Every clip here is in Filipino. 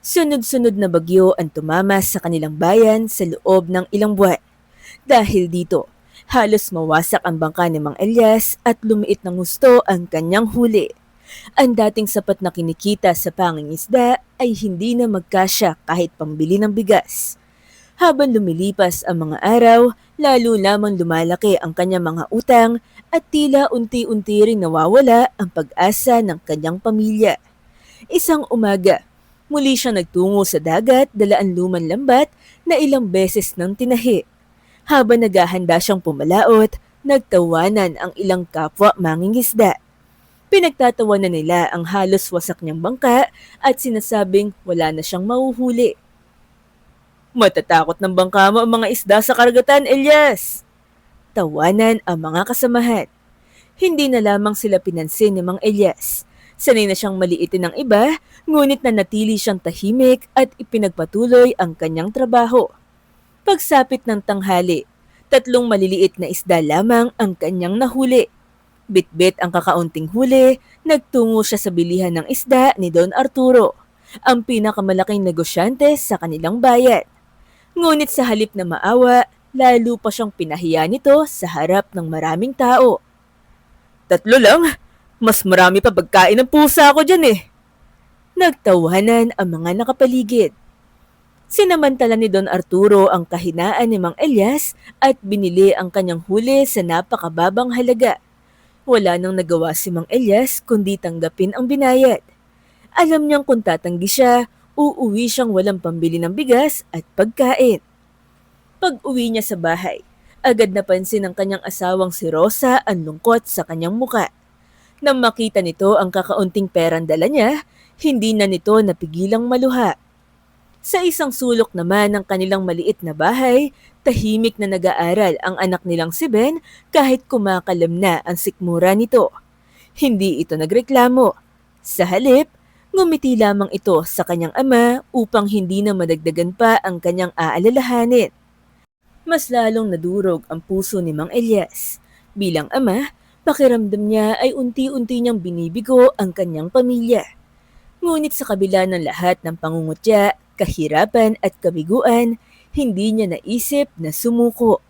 Sunod-sunod na bagyo ang tumama sa kanilang bayan sa loob ng ilang buwan. Dahil dito, halos mawasak ang bangka ni Mang Elias at lumiit ng husto ang kanyang huli. Ang dating sapat na kinikita sa pangingisda ay hindi na magkasya kahit pambili ng bigas. Habang lumilipas ang mga araw, lalo lamang lumalaki ang kanyang mga utang at tila unti-unti ring nawawala ang pag-asa ng kanyang pamilya. Isang umaga, muli siya nagtungo sa dagat dala ang lumang lambat na ilang beses nang tinahi. Habang naghahanda siyang pumalaot, nagtawanan ang ilang kapwa mangingisda. Pinagtatawanan nila ang halos wasak niyang bangka at sinasabing wala na siyang mahuhuli. Matatakot ng bangka mo ang mga isda sa karagatan, Elias! Tawanan ang mga kasamahan. Hindi na lamang sila pinansin ni Mang Elias. Sanay na siyang maliitin ng iba, ngunit nanatili siyang tahimik at ipinagpatuloy ang kanyang trabaho. Pagsapit ng tanghali, 3 maliliit na isda lamang ang kanyang nahuli. Bitbit ang kakaunting huli, nagtungo siya sa bilihan ng isda ni Don Arturo, ang pinakamalaking negosyante sa kanilang bayan. Ngunit sa halip na maawa, lalo pa siyang pinahiya nito sa harap ng maraming tao. 3 lang? Mas marami pa pagkain ng pusa ko dyan eh. Nagtawanan ang mga nakapaligid. Sinamantala ni Don Arturo ang kahinaan ni Mang Elias at binili ang kanyang huli sa napakababang halaga. Wala nang nagawa si Mang Elias kundi tanggapin ang binayad. Alam niyang kung tatanggi siya, uuwi siyang walang pambili ng bigas at pagkain. Pag-uwi niya sa bahay, agad napansin ng kanyang asawang si Rosa ang lungkot sa kanyang muka. Nang makita nito ang kakaunting perang dala niya, hindi na nito napigilang maluha. Sa isang sulok naman ng kanilang maliit na bahay, tahimik na nag-aaral ang anak nilang si Ben kahit kumakalam na ang sikmura nito. Hindi ito nagreklamo. Sa halip, ngumiti lamang ito sa kanyang ama upang hindi na madagdagan pa ang kanyang aalalahanin. Mas lalong nadurog ang puso ni Mang Elias. Bilang ama, pakiramdam niya ay unti-unti niyang binibigo ang kanyang pamilya. Ngunit sa kabila ng lahat ng pangungutya, kahirapan at kabiguan, hindi niya naisip na sumuko.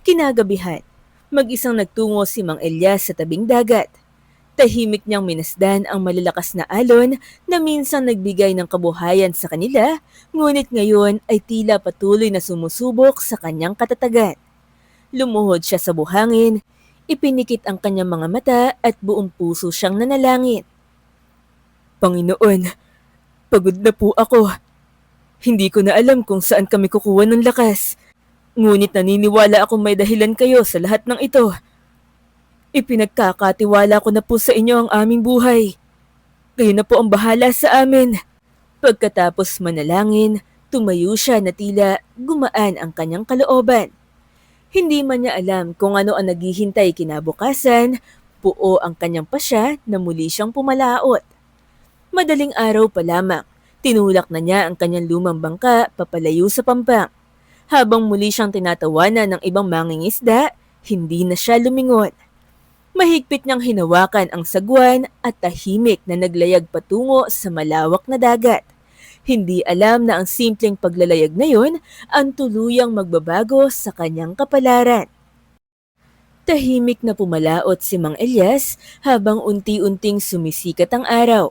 Kinagabihan, mag-isang nagtungo si Mang Elias sa tabing dagat. Tahimik niyang minasdan ang malalakas na alon na minsan nagbigay ng kabuhayan sa kanila, ngunit ngayon ay tila patuloy na sumusubok sa kanyang katatagan. Lumuhod siya sa buhangin, ipinikit ang kanyang mga mata at buong puso siyang nanalangin. Panginoon, pagod na po ako. Hindi ko na alam kung saan kami kukuha ng lakas. Ngunit naniniwala akong may dahilan kayo sa lahat ng ito. Ipinagkakatiwala ko na po sa inyo ang aming buhay. Kayo na po ang bahala sa amin. Pagkatapos manalangin, tumayo siya na tila gumaan ang kanyang kalooban. Hindi man niya alam kung ano ang naghihintay kinabukasan, buo ang kanyang pasya na muli siyang pumalaot. Madaling araw pa lamang, tinulak na niya ang kanyang lumang bangka papalayo sa pampang. Habang muli siyang tinatawanan ng ibang mangingisda, hindi na siya lumingon. Mahigpit niyang hinawakan ang sagwan at tahimik na naglayag patungo sa malawak na dagat. Hindi alam na ang simpleng paglalayag na yun ang tuluyang magbabago sa kanyang kapalaran. Tahimik na pumalaot si Mang Elias habang unti-unting sumisikat ang araw.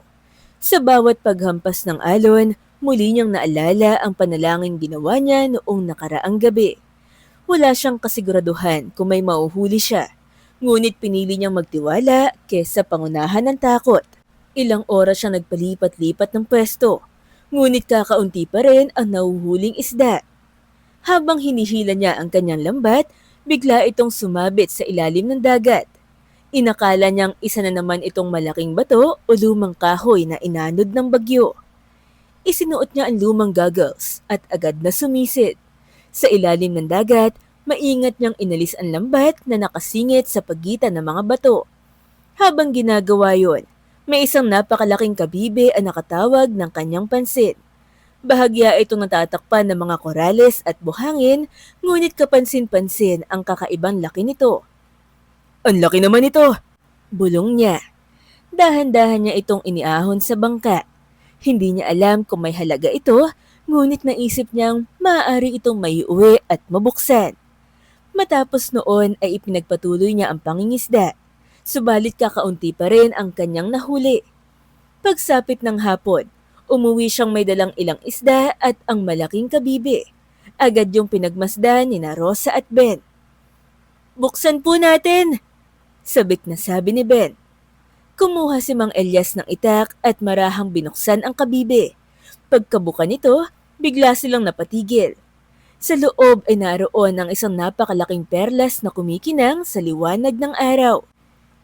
Sa bawat paghampas ng alon, muli niyang naalala ang panalangin ginawa niya noong nakaraang gabi. Wala siyang kasiguraduhan kung may mauhuli siya. Ngunit pinili niyang magtiwala kesa pangunahan ng takot. Ilang oras siyang nagpalipat-lipat ng pwesto, ngunit kakaunti pa rin ang nahuhuling isda. Habang hinihila niya ang kanyang lambat, bigla itong sumabit sa ilalim ng dagat. Inakala niyang isa na naman itong malaking bato o lumang kahoy na inanod ng bagyo. Isinuot niya ang lumang goggles at agad na sumisid. Sa ilalim ng dagat, maingat niyang inalis ang lambat na nakasingit sa pagitan ng mga bato. Habang ginagawa yon, may isang napakalaking kabibe ang nakatawag ng kanyang pansin. Bahagya itong natatakpan ng mga korales at buhangin, ngunit kapansin-pansin ang kakaibang laki nito. Ang laki naman ito! Bulong niya. Dahan-dahan niya itong iniahon sa bangka. Hindi niya alam kung may halaga ito, ngunit naisip niyang maaari itong maiuwi at mabuksan. Matapos noon ay ipinagpatuloy niya ang pangingisda, subalit kakaunti pa rin ang kanyang nahuli. Pagsapit ng hapon, umuwi siyang may dalang ilang isda at ang malaking kabibe. Agad yung pinagmasdan ni na Rosa at Ben. "Buksan po natin!" Sabik na sabi ni Ben. Kumuha si Mang Elias ng itak at marahang binuksan ang kabibe. Pagkabuka nito, bigla silang napatigil. Sa loob ay naroon ang isang napakalaking perlas na kumikinang sa liwanag ng araw.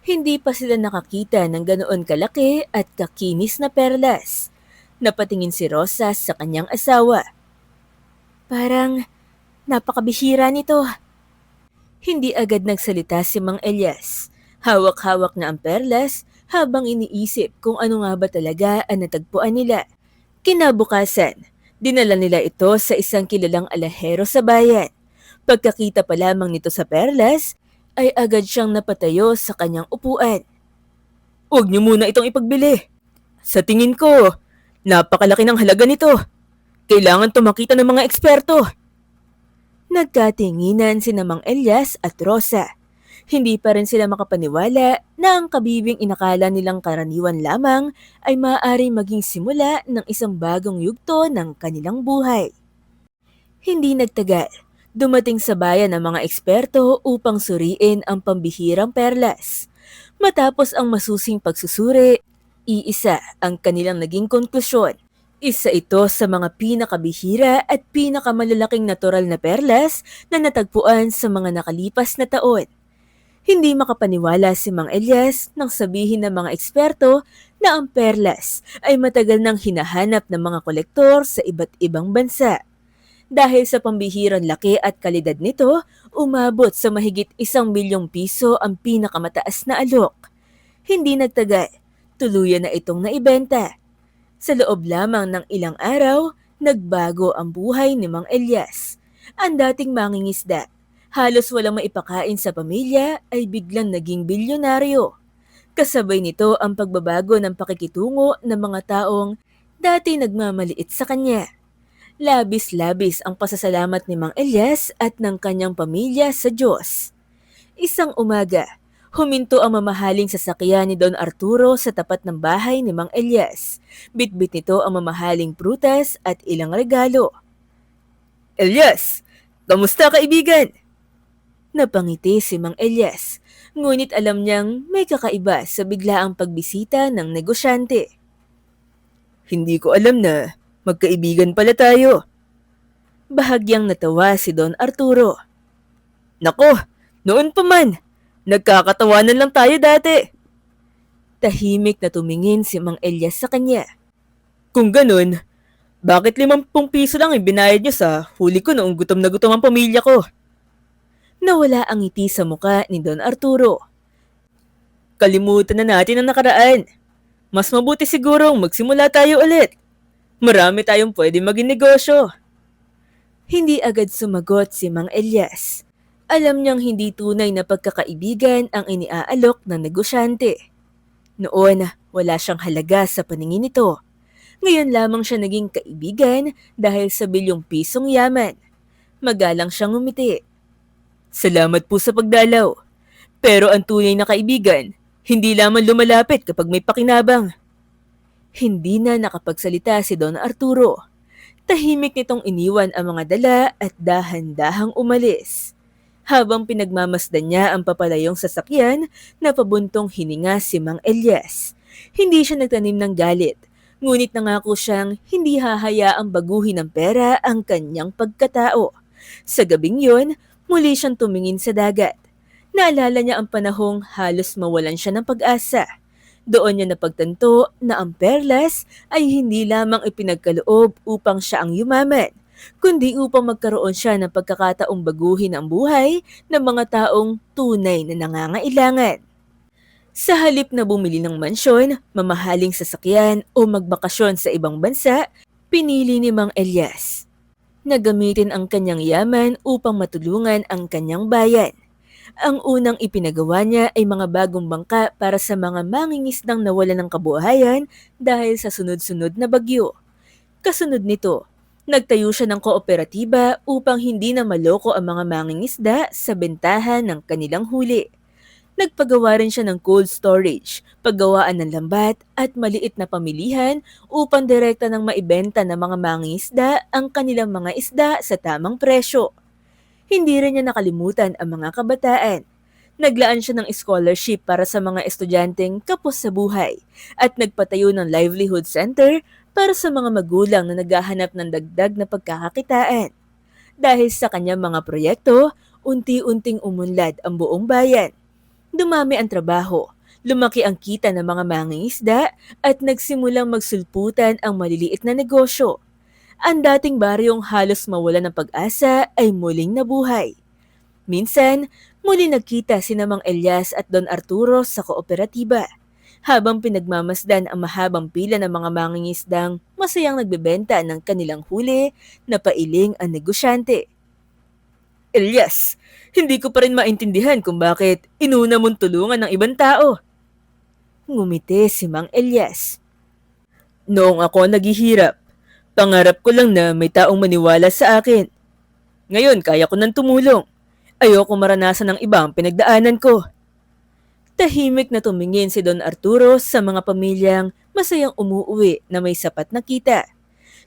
Hindi pa sila nakakita ng ganoon kalaki at kakinis na perlas. Napatingin si Rosa sa kanyang asawa. "Parang napakabihira nito." Hindi agad nagsalita si Mang Elias. Hawak-hawak na ang perlas habang iniisip kung ano nga ba talaga ang natagpuan nila. Kinabukasan, dinala nila ito sa isang kilalang alahero sa bayan. Pagkakita pa lamang nito sa perlas, ay agad siyang napatayo sa kanyang upuan. "Huwag niyo muna itong ipagbili. Sa tingin ko, napakalaki ng halaga nito. Kailangan tumakita ng mga eksperto." Nagkatinginan sina Mang Elias at Rosa. Hindi pa rin sila makapaniwala na ang kabibing inakala nilang karaniwan lamang ay maaaring maging simula ng isang bagong yugto ng kanilang buhay. Hindi nagtagal, dumating sa bayan ang mga eksperto upang suriin ang pambihirang perlas. Matapos ang masusing pagsusuri, iisa ang kanilang naging konklusyon. Isa ito sa mga pinakabihira at pinakamalalaking natural na perlas na natagpuan sa mga nakalipas na taon. Hindi makapaniwala si Mang Elias nang sabihin ng mga eksperto na ang perlas ay matagal nang hinahanap ng mga kolektor sa iba't ibang bansa. Dahil sa pambihirang laki at kalidad nito, umabot sa mahigit 1 milyong piso ang pinakamataas na alok. Hindi nagtagal, tuluyan na itong naibenta. Sa loob lamang ng ilang araw, nagbago ang buhay ni Mang Elias. Ang dating mangingisda, halos walang maipakain sa pamilya ay biglang naging bilyonaryo. Kasabay nito ang pagbabago ng pakikitungo ng mga taong dati nagmamaliit sa kanya. Labis-labis ang pasasalamat ni Mang Elias at ng kanyang pamilya sa Diyos. Isang umaga, huminto ang mamahaling sasakyan ni Don Arturo sa tapat ng bahay ni Mang Elias. Bitbit nito ang mamahaling prutas at ilang regalo. "Elias, kamusta kaibigan?" Napangiti si Mang Elias, ngunit alam niyang may kakaiba sa biglaang pagbisita ng negosyante. "Hindi ko alam na magkaibigan pala tayo." Bahagyang natawa si Don Arturo. "Nako, noon pa man! Nagkakatawanan lang tayo dati." Tahimik na tumingin si Mang Elias sa kanya. "Kung ganun, bakit 50 piso lang ibinayad niyo sa huli ko noong gutom na gutom ang pamilya ko?" Nawala ang ngiti sa muka ni Don Arturo. "Kalimutan na natin ang nakaraan. Mas mabuti sigurong magsimula tayo ulit. Marami tayong pwede maging negosyo." Hindi agad sumagot si Mang Elias. Alam niyang hindi tunay na pagkakaibigan ang iniaalok ng negosyante. Noon, wala siyang halaga sa paningin nito. Ngayon lamang siya naging kaibigan dahil sa 1 bilyong pisong yaman. Magalang siyang umiti. "Salamat po sa pagdalaw. Pero ang tunay na kaibigan, hindi lamang lumalapit kapag may pakinabang." Hindi na nakapagsalita si Don Arturo. Tahimik nitong iniwan ang mga dala at dahan-dahang umalis. Habang pinagmamasdan niya ang papalayong sasakyan, napabuntong hininga si Mang Elias. Hindi siya nagtanim ng galit, ngunit nangako siyang hindi hahayaang baguhin ng pera ang kanyang pagkatao. Sa gabing yun, muli siyang tumingin sa dagat. Naalala niya ang panahong halos mawalan siya ng pag-asa. Doon niya napagtanto na ang perlas ay hindi lamang ipinagkaloob upang siya ang yumaman, kundi upang magkaroon siya ng pagkakataong baguhin ang buhay ng mga taong tunay na nangangailangan. Sa halip na bumili ng mansyon, mamahaling sasakyan o magbakasyon sa ibang bansa, pinili ni Mang Elias na gamitin ang kanyang yaman upang matulungan ang kanyang bayan. Ang unang ipinagawa niya ay mga bagong bangka para sa mga mangingisdang nawalan ng kabuhayan dahil sa sunod-sunod na bagyo. Kasunod nito, nagtayo siya ng kooperatiba upang hindi na maloko ang mga mangingisda sa bentahan ng kanilang huli. Nagpagawa rin siya ng cold storage, paggawaan ng lambat at maliit na pamilihan upang direkta ng maibenta ng mga mangingisda ang kanilang mga isda sa tamang presyo. Hindi rin niya nakalimutan ang mga kabataan. Naglaan siya ng scholarship para sa mga estudyanteng kapos sa buhay at nagpatayo ng livelihood center para sa mga magulang na naghahanap ng dagdag na pagkakakitaan. Dahil sa kanyang mga proyekto, unti-unting umunlad ang buong bayan. Dumami ang trabaho, lumaki ang kita ng mga mangingisda at nagsimulang magsulputan ang maliliit na negosyo. Ang dating baryong halos mawala ng pag-asa ay muling nabuhay. Minsan, muli nagkita sina Mang Elias at Don Arturo sa kooperatiba. Habang pinagmamasdan ang mahabang pila ng mga mangingisdang masayang nagbebenta ng kanilang huli, napailing ang negosyante. Elias, hindi ko pa rin maintindihan kung bakit inuna mong tulungan ng ibang tao. Ngumiti si Mang Elias. Noong ako naghihirap, pangarap ko lang na may taong maniwala sa akin. Ngayon kaya ko nang tumulong. Ayoko maranasan ng ibang pinagdaanan ko. Tahimik na tumingin si Don Arturo sa mga pamilyang masayang umuuwi na may sapat na kita.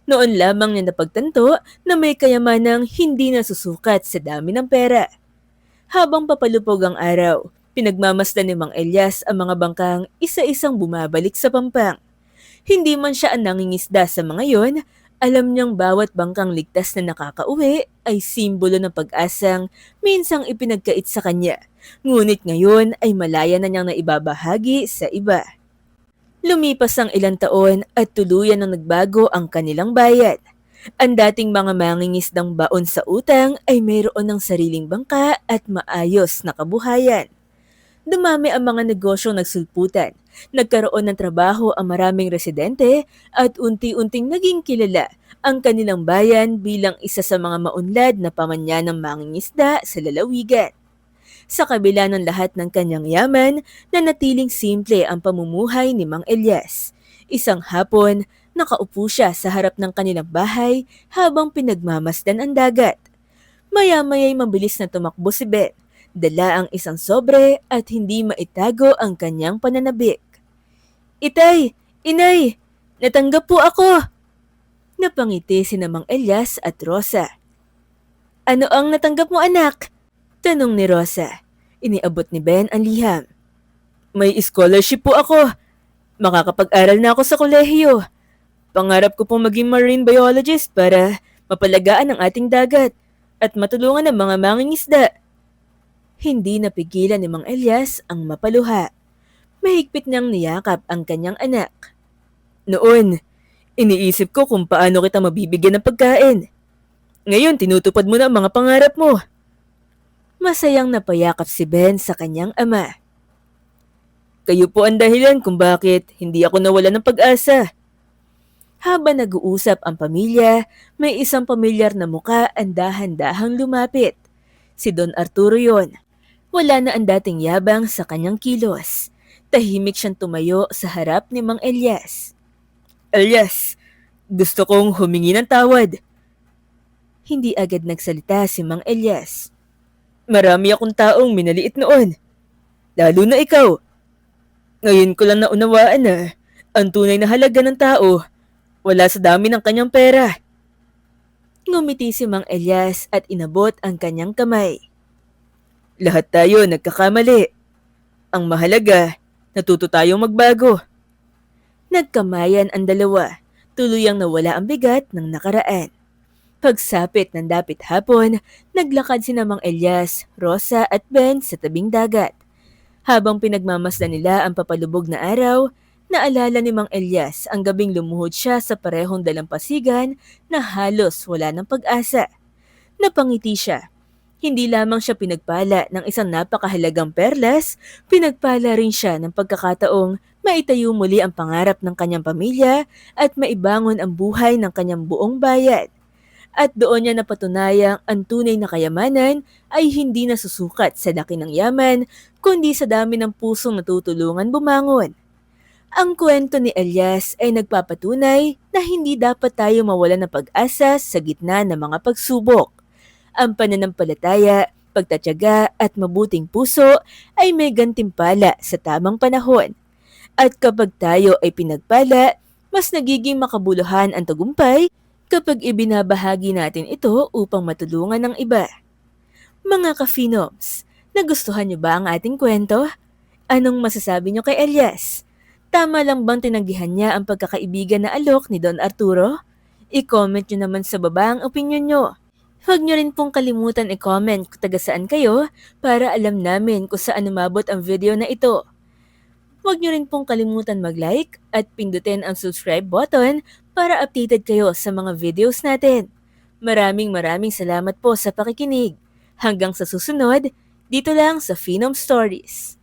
Noon lamang niya napagtanto na may kayamanang hindi nasusukat sa dami ng pera. Habang papalupog ang araw, pinagmamasdan ni Mang Elias ang mga bangkang isa-isang bumabalik sa pampang. Hindi man siya ang nangingisda sa mga yon, alam niyang bawat bangkang ligtas na nakakauwi ay simbolo ng pag-asang minsang ipinagkait sa kanya. Ngunit ngayon ay malaya na niyang naibabahagi sa iba. Lumipas ang ilang taon at tuluyan nang nagbago ang kanilang bayan. Ang dating mga mangingisdang baon sa utang ay mayroon ng sariling bangka at maayos na kabuhayan. Dumami ang mga negosyong nagsulputan, nagkaroon ng trabaho ang maraming residente at unti-unting naging kilala ang kanilang bayan bilang isa sa mga maunlad na pamanyanang mangingisda sa lalawigan. Sa kabila ng lahat ng kanyang yaman, nanatiling simple ang pamumuhay ni Mang Elias. Isang hapon, nakaupo siya sa harap ng kanilang bahay habang pinagmamasdan ang dagat. Maya-maya'y mabilis na tumakbo si Ben. Dala ang isang sobre at hindi maitago ang kanyang pananabik. Itay! Inay! Natanggap po ako! Napangiti si Mang Elias at Rosa. Ano ang natanggap mo anak? Tanong ni Rosa. Iniabot ni Ben ang liham. May scholarship po ako. Makakapag-aral na ako sa kolehiyo. Pangarap ko pong maging marine biologist para mapalagaan ang ating dagat at matulungan ang mga mangingisda. Hindi napigilan ni Mang Elias ang mapaluha. Mahigpit niyang niyakap ang kanyang anak. Noon, iniisip ko kung paano kita mabibigyan ng pagkain. Ngayon, tinutupad mo na ang mga pangarap mo. Masayang napayakap si Ben sa kanyang ama. Kayo po ang dahilan kung bakit hindi ako nawala ng pag-asa. Habang nag-uusap ang pamilya, may isang pamilyar na muka ang dahan-dahang lumapit. Si Don Arturo yon. Wala na ang dating yabang sa kanyang kilos. Tahimik siyang tumayo sa harap ni Mang Elias. Elias, gusto kong humingi ng tawad. Hindi agad nagsalita si Mang Elias. Marami akong taong minaliit noon. Lalo na ikaw. Ngayon ko lang naunawaan na ang tunay na halaga ng tao wala sa dami ng kanyang pera. Ngumiti si Mang Elias at inabot ang kanyang kamay. Lahat tayo nagkakamali. Ang mahalaga, natuto tayong magbago. Nagkamayan ang dalawa, tuluyang nawala ang bigat ng nakaraan. Pagsapit ng dapit hapon, naglakad sina Mang Elias, Rosa at Ben sa tabing dagat. Habang pinagmamasdan nila ang papalubog na araw, naalala ni Mang Elias ang gabing lumuhod siya sa parehong dalampasigan na halos wala ng pag-asa. Napangiti siya. Hindi lamang siya pinagpala ng isang napakahalagang perlas, pinagpala rin siya ng pagkakataong maitayo muli ang pangarap ng kanyang pamilya at maibangon ang buhay ng kanyang buong bayan. At doon niya napatunayang ang tunay na kayamanan ay hindi nasusukat sa laki ng yaman, kundi sa dami ng pusong natutulungan bumangon. Ang kwento ni Elias ay nagpapatunay na hindi dapat tayo mawalan ng pag-asa sa gitna ng mga pagsubok. Ang pananampalataya, pagtatyaga at mabuting puso ay may gantimpala sa tamang panahon. At kapag tayo ay pinagpala, mas nagiging makabuluhan ang tagumpay kapag ibinabahagi natin ito upang matulungan ng iba. Mga ka-Phenoms, nagustuhan niyo ba ang ating kwento? Anong masasabi niyo kay Elias? Tama lang bang tinanggihan niya ang pagkakaibigan na alok ni Don Arturo? I-comment niyo naman sa baba ang opinion niyo. Huwag niyo rin pong kalimutan i-comment kung taga saan kayo para alam namin kung saan umabot ang video na ito. Huwag niyo rin pong kalimutan mag-like at pindutin ang subscribe button para updated kayo sa mga videos natin. Maraming salamat po sa pakikinig. Hanggang sa susunod, dito lang sa Phenom Stories.